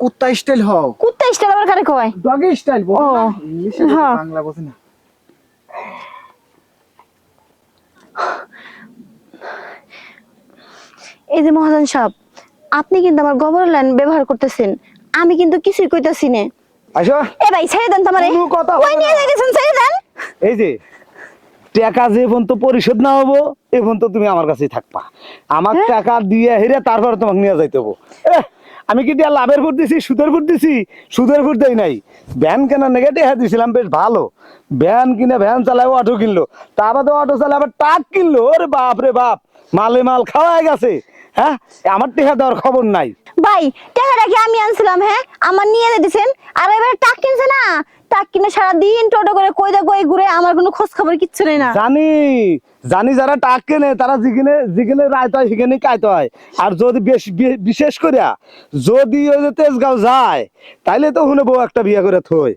কুত্তা স্টাইল হও। কুত্তা স্টাইল আবার কারে কয়? ডগি স্টাইল বল না, ও, ইংলিশে হ্যাঁ। বাংলা বোঝে না। এই যে মহাজন সাহেব, আপনি কিন্তু আমার গোবর লাইন ব্যবহার করতেছেন, আমি কিন্তু কিছুই কইতাছি না। আসো এ ভাই ছেড়ে দেন তো আমারে। কোনো কথা কই হবে নিয়ে না। গেছেন, ছেড়ে দেন। এই যে টাকা যে পর্যন্ত পরিশোধ না হবো এ পর্যন্ত তুমি আমার কাছেই থাকবা। আমার টাকা দিয়ে হেরে তারপরে তোমাকে নিয়ে যাইতে হবো। আমি কি দিয়া লাভের ভোট দিছি, সুদের ভোট দিছি? সুদের ভোট দেই নাই। ভ্যান কেনার নেগেটিভ হ্যাঁ দিছিলাম, বেশ ভালো ভ্যান কিনে ভ্যান চালায়, অটো কিনলো, তার বাদে অটো চালায় আবার ট্রাক কিনলো। ওরে বাপ রে বাপ, মালে মাল খাওয়া গেছে। হ্যাঁ, আমার টেকা দেওয়ার খবর নাই। ভাই টাকাটা কি আমি আনছিলাম? হ্যাঁ, আমার নিয়ে দিয়েছেন। আর এবারে টাক কিনছে না, টাক কিনে সারাদিন টোটো করে কই দা কই ঘুরে, আমার কোনো খোঁজ খবর কিচ্ছু নেই না। জানি জানি যারা টাক কেনে তারা যেখানে যেখানে রায়ত হয় সেখানে কায়ত হয়। আর যদি বিশেষ করিয়া যদি ওই যে তেজগাঁও যায় তাইলে তো হুনে বউ একটা বিয়ে করে থই।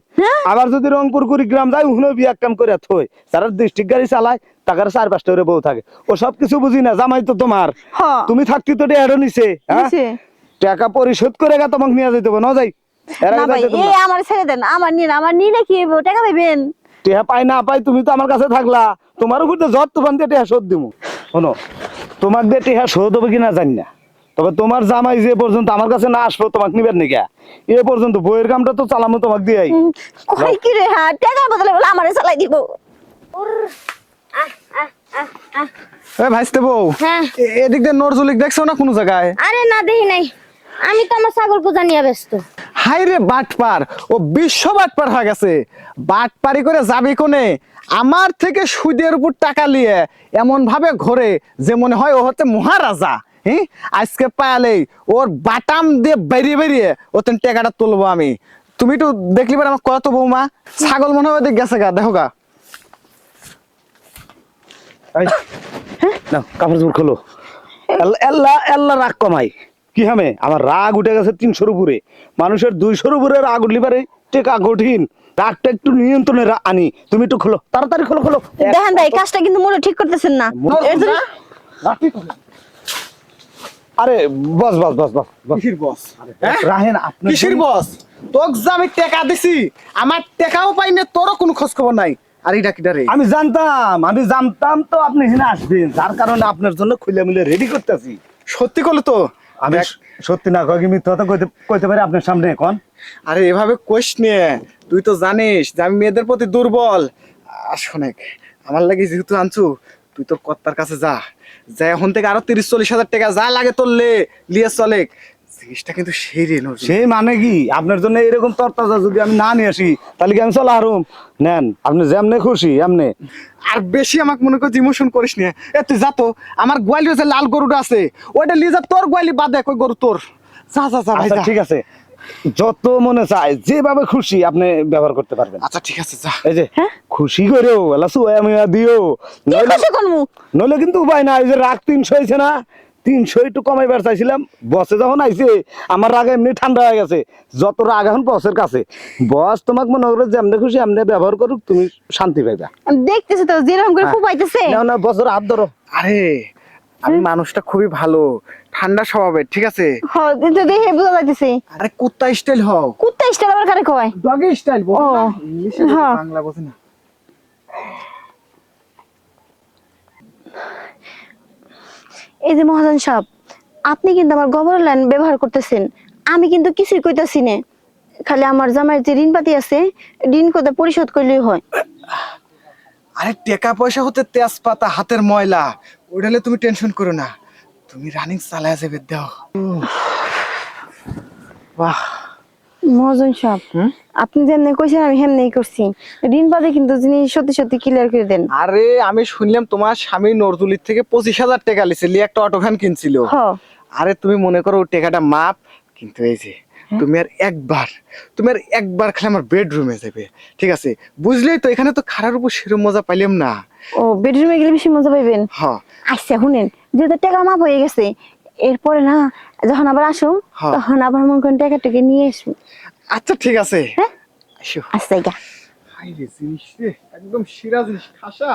আবার যদি রংপুর কুড়িগ্রাম যায় হুনে বিয়ে একদম করে থই। যারা ডিস্ট্রিক্ট গাড়ি চালায় তাকার 4-5টা করে বউ থাকে। ও সব কিছু বুঝি না, জামাই তো তোমার। হ্যাঁ। তুমি থাকতে তো টেহারো নিছে। হ্যাঁ, নিছে। টাকা পরিশোধ করে গা তোমাকে নিয়ে যেতে হবে না যাই। না ভাই, এই আমার ছেড়ে দেন, আমার নিলে কি হইবো? টাকা পাইবেন? টেহা পাই না পাই তুমি তো আমার কাছে থাকলা, তোমার উপর তো যত তুফান দিয়ে টেহা শোধ দিব। শোনো, তোমাকে দিয়ে টেহা শোধ হবে কিনা জানি না, তবে তোমার জামাই যে পর্যন্ত আমার কাছে না আসবো তোমাকে নিবেন নাকি এ পর্যন্ত বইয়ের কামটা তো চালামো তোমাকে দিয়ে। কই কি রে? হ্যাঁ, টাকার বদলে বলে আমারে চালাই দিব। এ ভাইস্তে বউ, হ্যাঁ। এদিক দিয়ে নরজলিক দেখছো না কোনো জায়গায়? আরে না, দেখি নাই, আমি তো আমার ছাগল পূজা নিয়ে ব্যস্ত। হাই রে বাটপার, ও বিশ্ব বাটপার হয়ে গেছে। বাটপারি করে যাবি কোনে? আমার থেকে সুদের উপর টাকা নিয়ে এমন ভাবে ঘোরে যে মনে হয় ও হচ্ছে মহারাজা। হ্যাঁ, আজকে পায়ালেই ওর বাটাম দিয়ে বেরিয়ে বেরিয়ে ওতেন টাকাটা তুলবো আমি। তুমি একটু দেখলি আমার কত বৌমা, ছাগল মনে হয় ওদিক গেছে গা, দেখো গা। না কাপড় চোপড় খোলো। এল্লা এল্লা রাগ কমাই কি হামে, আমার রাগ উঠে গেছে 300-র উপরে। মানুষের 200-র উপরে রাগ উঠলি পারে টেকা কঠিন। রাগটা একটু নিয়ন্ত্রণে আনি। তুমি একটু খোলো, তাড়াতাড়ি খোলো খোলো। দেখেন ভাই, কাজটা কিন্তু মোরে ঠিক করতেছেন না। এর জন্য আরে বস বস বস বস বস। কিসির বস? রাহেন আপনি কিসির বস? তোক যে আমি টাকা দিছি, আমার টাকাও পাই না, তোরও কোনো খোঁজ খবর নাই। আর এটা কিটা রে? আমি জানতাম তো আপনি এখানে আসবেন, যার কারণে আপনার জন্য খুলে মিলে রেডি করতেছি। সত্যি করলে তো আমি সত্যি না কই মিথ্যা কথা কইতে পারি আপনার সামনে এখন? আরে এভাবে কোশ নিয়ে, তুই তো জানিস যে আমি মেয়েদের প্রতি দুর্বল। আর শোনেক, আমার লাগে যেহেতু আনছু, তুই তোর কর্তার কাছে যা, যা এখন থেকে আরো 30-40 হাজার টাকা যা লাগে তোর লিয়ে চলে। জিনিসটা কিন্তু সেই রে নজরুল। সেই মানে কি, আপনার জন্য এরকম তরতাজা যদি আমি না নিয়ে আসি তাহলে কি আমি চলে আরুম? নেন আপনি যেমনে খুশি এমনে। আর বেশি আমাকে মনে কর ইমোশন করিস না। এ তুই যা তো, আমার গোয়ালির যে লাল গরুটা আছে ওইটা লিয়ে যা, তোর গোয়ালি বাদে কই গরু তোর। যা যা যা ভাই আচ্ছা যা। ঠিক আছে, যত মনে চায় যেভাবে খুশি আপনি ব্যবহার করতে পারবেন। আচ্ছা ঠিক আছে যা। এই যে খুশি করেও এলা সুয়া মিয়া দিও, কি খুশি করমু? নইলে কিন্তু উপায় নাই। এই যে রাগ 300 হয়েছে না, 300 একটু কমাইবার চাইছিলাম, বসে যখন আইছে আমার রাগ এমনি ঠান্ডা হয়ে গেছে। যত রাগ এখন বসের কাছে, বস তোমাকে মনে করে যেমনি খুশি এমনি ব্যবহার করুক, তুমি শান্তি পাইবা। দেখতেছি তো যেরকম করে খুবাইতেছে। না না বসের হাত ধরো। আরে আমি মানুষটা খুবই ভালো, ঠান্ডা স্বভাবের, ঠিক আছে? হ্যাঁ, দেখে বোঝা যাইতেছে। আরে কুত্তা স্টাইল হও। কুত্তা স্টাইল আবার কারে কয়? ডগি স্টাইল বল ও, না, ইংলিশে হ্যাঁ। বাংলা বোঝে না। এই যে মহাজন সাহেব, আপনি কিন্তু আমার গোবর লাইন ব্যবহার করতেছেন, আমি কিন্তু কিছুই কইতাছি না। খালি আমার জামাইয়ের যে ঋণ পাতি আছে, ঋণ কত পরিশোধ করলেই হয়। আরে টাকা পয়সা হতে তেজপাতা হাতের ময়লা, ওইটালে তুমি টেনশন করো না, তুমি রানিং চালায় যাবে দাও। বাহ, মহাজন সাহেব, আপনি যেমনি কইছেন আমি হেমনি করছি। ঋণ পাতি কিন্তু যিনি সত্যি সত্যি ক্লিয়ার করে দেন। আরে আমি শুনলাম তোমার স্বামী নরদুলির থেকে 25,000 টাকা লিছে, লিয়ে একটা অটো ভ্যান কিনছিল। হ্যাঁ। আরে তুমি মনে করো ওই টাকাটা মাপ, কিন্তু এই যে তুমি আর একবার খালি আমার বেডরুমে যাবে, ঠিক আছে? বুঝলেই তো, এখানে তো খারার উপর সেরম মজা পাইলাম না। ও, বেডরুমে গেলে বেশি মজা পাইবেন। হ্যাঁ আচ্ছা শুনেন, যেহেতু টাকা মাপ হয়ে গেছে, এরপরে না যখন আবার আসো হ্যাঁ। তখন আবার মন করেন টাকাটাকে নিয়ে আসবো। আচ্ছা ঠিক আছে। হ্যাঁ? আসো। আচ্ছা গা। হাই রে জিনিস রে, একদম শিরা জিনিস, খাসা।